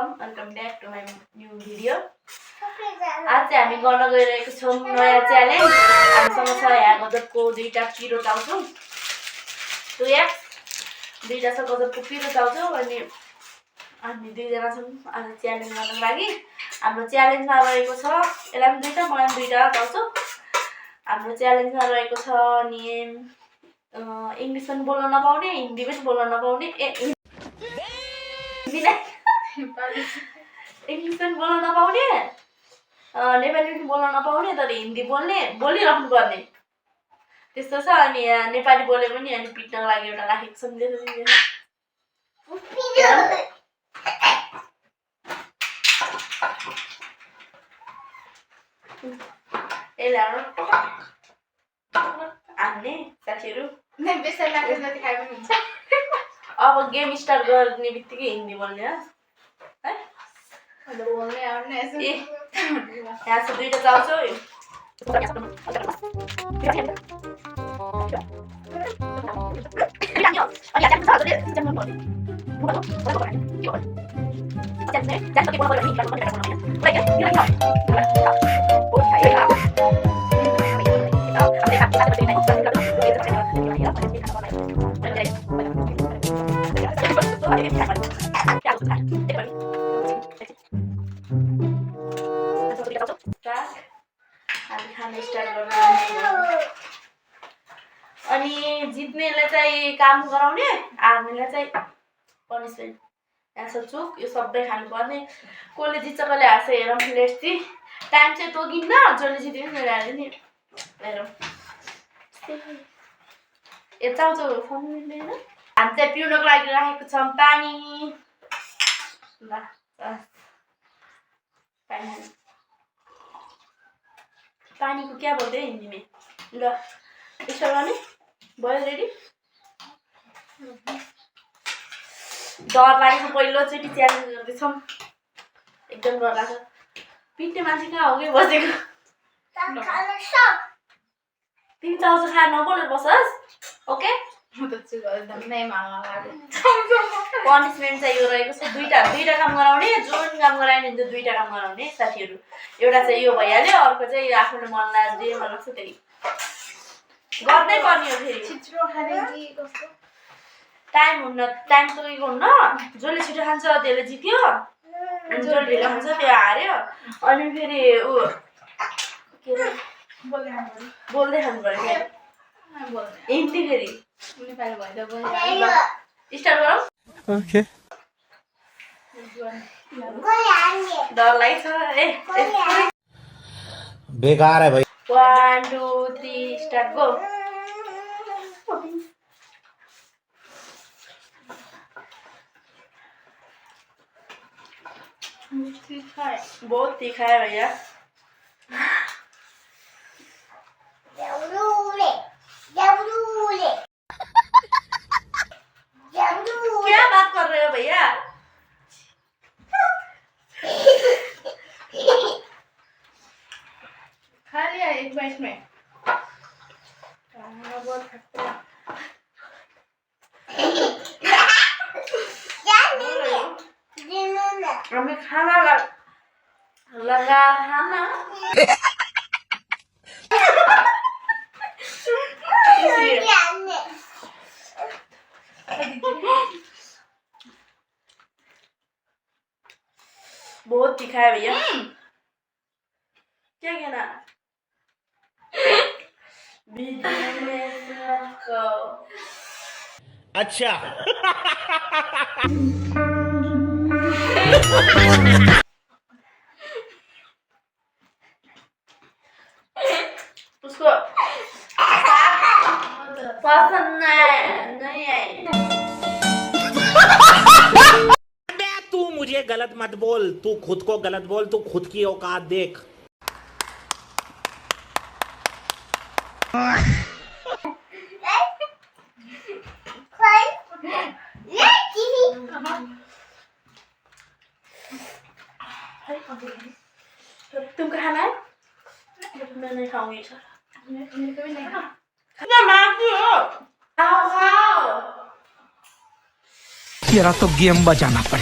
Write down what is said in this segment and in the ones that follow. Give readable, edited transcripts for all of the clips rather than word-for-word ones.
Welcome back to my new video. आज चाहिँ हामी गर्न गइरहेको छौँ नयाँ च्यालेन्ज। हामीसँग छ यहाँ गजबको दुईटा पिरो चाउचाउ, दुईटा छ गजबको पिरो चाउचाउ अनि हामी दुईजना छौँ आज च्यालेन्ज गर्नको लागि। हाम्रो च्यालेन्जमा रहेको छ, यसलाई पनि दुईटा मलाई पनि दुईटा चाउचाउ। हाम्रो च्यालेन्जमा रहेको छ नियम इङ्ग्लिस पनि बोल्न नपाउने, हिन्दी पनि बोल्न नपाउने, इङ्ग्लिस पनि बोल्न नपाउने, नेपाली पनि बोल्न नपाउने, तर हिन्दी बोलिराख्नु पर्ने त्यस्तो छ। अनि यहाँ नेपाली बोले पनि अनि पिट्नको लागि एउटा राखेको छ नि। हान्ने साथीहरू अब गेम स्टार्ट गर्ने बित्तिकै हिन्दी बोल्ने है। यहाँ छ दुईटा चाउचाउ, अनि जित्नेलाई चाहिँ काम गराउने, हार्नेलाई चाहिँ पनिसमेन्ट। यहाँ छ चुक, यो सबै खानुपर्ने। कसले जित्छ कसले हार्छ हेरौँ। Let's see. टाइम चाहिँ तोकिन्न, जसले जित्यो नि हाल्यो नि। हेरौँ चाउचाउ फोन मिल्दैन। हामी चाहिँ पिउनको लागि राखेको छौँ पानी। ल पानी को क्या बोलते हैं हिंदी में? ल यसो गर्ने भयो। रेडी? डर लागेको पहिलोचोटि च्यालेन्ज गर्दैछौँ। एकदम डर लाग्छ। पिट्ने मान्छे कहाँ हो कि बसेको? तिमी चाउचाउ खाएर नबोलेर बसोस्, ओके? पनिसमेन्ट चाहिँ यो रहेको छ, दुईटा काम गराउने। जुन काम गरायो नि दुईटा काम गराउने साथीहरू। एउटा चाहिँ यो भइहाल्यो, अर्को चाहिँ आफूले मन लाग्छ जे मन लाग्छ त्यही गर्नै पर्ने हो। फेरि टाइम तोकेको हुन्न। जसले छिटो खान्छ त्यसले जित्यो, जसले ढिलो खान्छ त्यो हार्यो। अनि फेरि ऊ के अरे बोल्दै खानु पर्यो हिन्दी। फेरि स्टार्ट गरौँ। ओके डर लाग्छ ए बेकार है भाई। 1 2 3 स्टार्ट गो। बहुत तीखा है भैया। क्या बात कर रहे हो भैया? खा लिया एक बाइट में। बहुत हमें खाना लगा खाना बहुत तीखा है भैया। क्या कहना? अच्छा उसको पसंद नहीं आई। तू मुझे गलत मत बोल, तू खुद को गलत बोल, तू खुद की औकात देख। तुमको खाना है? मैं नहीं खाऊंगी सर। तेरा तो गेम बजाना पड़े।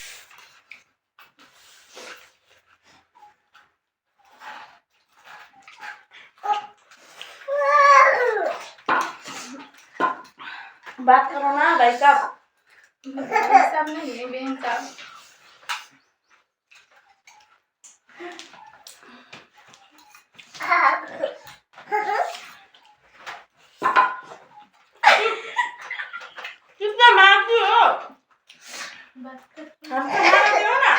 बात करो ना भाई साहब। सब नहीं है बहन साहब। कितना मारती हो? हमको मारती हो ना?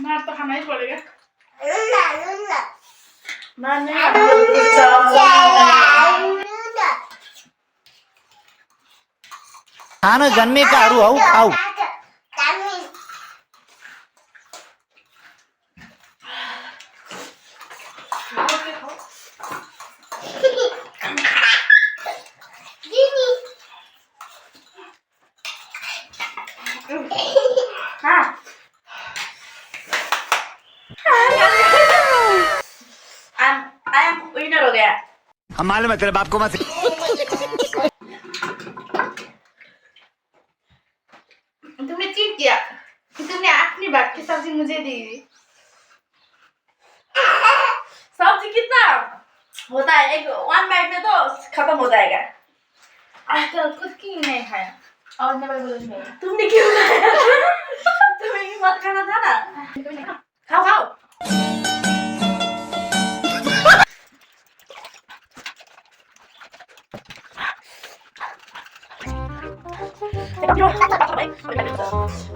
मार तो खाना ही पड़ेगा। मारने खान जन्मेकाहरू हौ खाऊ। हाँ I am winner हो गया। हम मालूम है तेरे बाप को मत। तुमने चीट किया कि तुमने अपनी बात की सब्जी मुझे दी। सब्जी कितना होता है? एक 1 बाइट में तो खत्म हो जाएगा। आज तो खुद की नहीं खाया और मैं बोलूँगी तुमने क्यों खाया? तुम्हें भी मत खाना था ना। खाओ खाओ।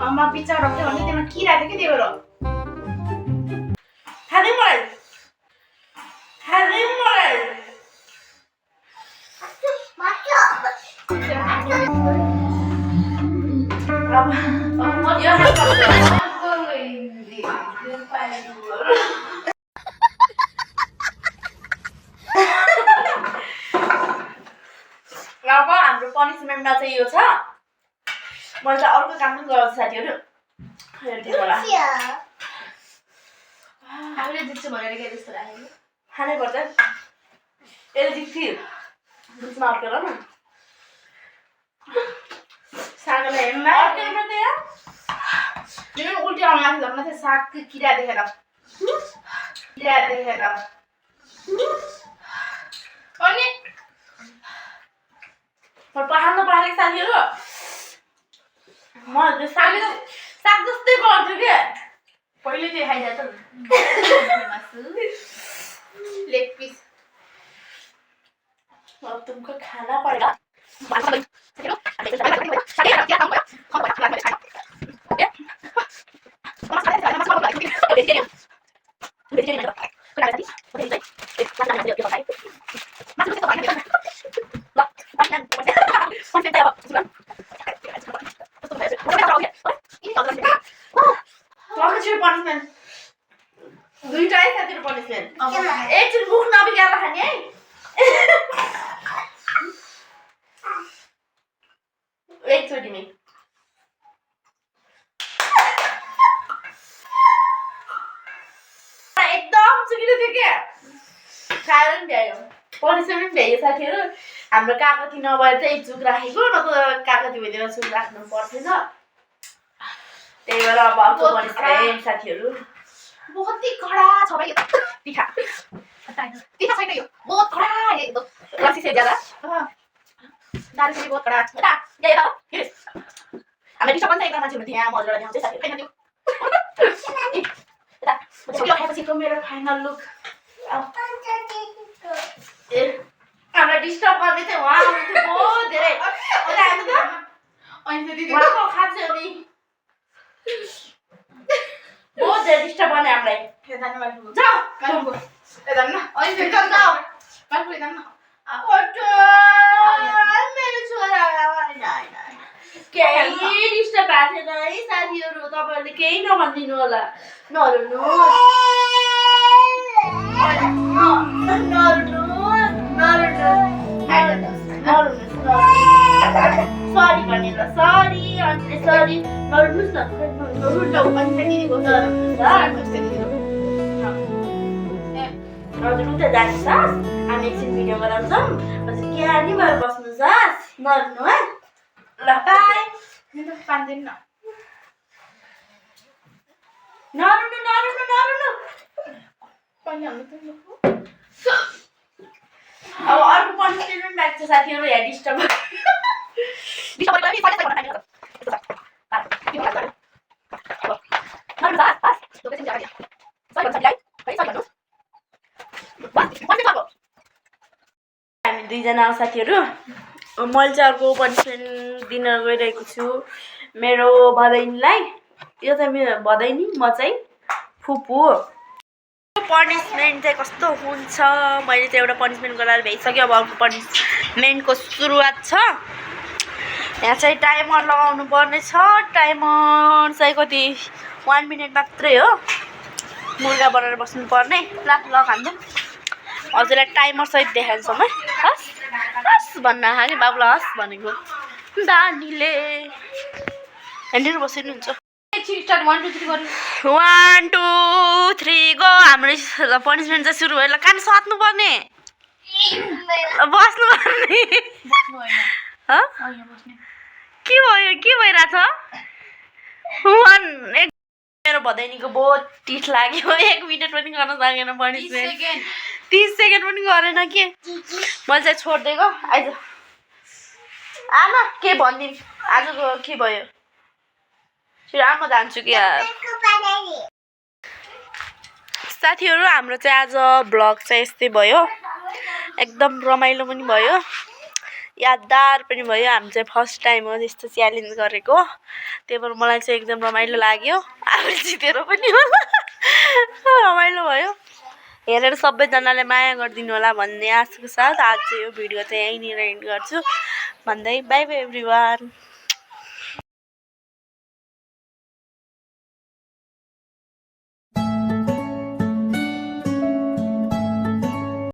अम्मा बिचारा के भने त्यसमा किरा थियो के त्यो भएर Harry Moral. अब हाम्रो पनिसमेन्टमा चाहिँ यो छ। मैले त अर्को काम पनि गराउँछु साथीहरू। हेर्दै होला। हामीले जित्छु भनेर के त्यस्तो लाग्यो खानै पर्छ। यसले जित्थ्यो। बिचमा अड्केर न। सागलाई हेर्न अड्केर मात्रै हो? मेरो उल्टी आउन लाग्छ झन् त्यो सागको किरा देखेर अनि पहाड्नु परेको साथीहरू। म त्यो साग जस्तै गर्थ्यो क्या। पहिले त्यो खाइदिए त मासु लेग पिस अब तुमको खाना पड़ेगा। पनिसमेन्ट दुईटा है साथीहरू पनिसमेन्ट। एकचोटि मुख नबिगाएर खाने है। एकचोटि में एकदम चुकिलो थियो क्या। खाएर पनि भ्यायो। पनिसमेन्ट पनि भ्यायो साथीहरू। हाम्रो काकती नभएर चाहिँ चुक राखेको, न त काकती भइदिएर चुक राख्नु पर्थेन। त्यही भएर अब अर्को पनिसमेन्ट साथीहरू। बहुत ही कडा छ भाइ तीखा छैन यो बहुत कडा है एकदम रसी से ज्यादा दाल चाहिँ बहुत कडा छ ता यही हो हामी डिस्टर्ब पनि एकदम मान्छे हुन्थ्यो यहाँ मजरा ल्याउँछ साथी हैन त्यो ता छिटो खाएपछि मेरो फाइनल लुक ए हामीलाई डिस्टर्ब गर्ने चाहिँ वहाँ हुन्थ्यो बहुत धेरै। अनि हामी त अनि दिदी वहाँको खान्छ नि बहुत धेरै डिस्टर्ब गर्ने हामीलाई। हेर्दैन माथि जाऊ माथि हेर्दैन न अनि फेरि जाऊ माथि हेर्दैन न फोटो मेरो छोरा केही डिस्टर्ब भएको छैन है साथीहरू। तपाईँहरूले केही नभनिदिनु होला। सरी भन्ने ल सरी अनि सरी नरुनुहोस् न हजुर उता जानु सास। हामी एकछिन भिडियो गराउँछौँ। हजुर क्यानी भएर बस्नु सास नरुनु है ल बाई। पाँच न नरुनु पानी हाल्नु त अब अर्को पनिसमेन्ट पनि लाग्छ साथीहरू यहाँ डिस्टर्ब हामी दुईजना साथीहरू मैले चाहिँ अर्को पनिसमेन्ट दिन गइरहेको छु मेरो भदैनीलाई यो चाहिँ मेरो भदैनी म चाहिँ फुपू हो पनिसमेन्ट चाहिँ कस्तो हुन्छ मैले चाहिँ एउटा पनिसमेन्ट गराएर भ्याइसकेँ अब अर्को पनिसमेन्टको सुरुवात छ यहाँ चाहिँ टाइमर लगाउनु पर्ने छ टाइमर चाहिँ कति 1 मिनट मात्रै हो मुर्गा बनाएर बस्नु पर्ने ल खानु हजुरलाई टाइमर सहित देखाउँछु म हस् हस् भन्न हाल्ने बाबुलाई हस् भनेको दानीले हेर्नु बसिनुहुन्छ 1 2 3 गो हाम्रो पनिसमेन्ट चाहिँ सुरु भयो ल कान सत्नु पर्ने बस्नु पर्ने के भयो के भइरहेछ मेरो भदैनीको बहुत टिठ लाग्यो 1 मिनट पनि गर्न सकेन पनिसमेन्ट 30 सेकेन्ड पनि गरेन के मैले चाहिँ छोडिदिएको आइज आमा के भनिदिनु आजको के भयो आमा जान्छु कि साथीहरू हाम्रो चाहिँ आज भ्लग चाहिँ यस्तै भयो एकदम रमाइलो पनि भयो यादगार पनि भयो हामी चाहिँ फर्स्ट टाइम हो यस्तो च्यालेन्ज गरेको त्यही भएर मलाई चाहिँ एकदम रमाइलो लाग्यो आफू जितेर पनि होला रमाइलो भयो हेरेर सबैजनाले माया गरिदिनु होला भन्ने आशाको साथ आज चाहिँ यो भिडियो चाहिँ यहीँनिर एन्ड गर्छु भन्दै बाई बाई एभ्रिवान।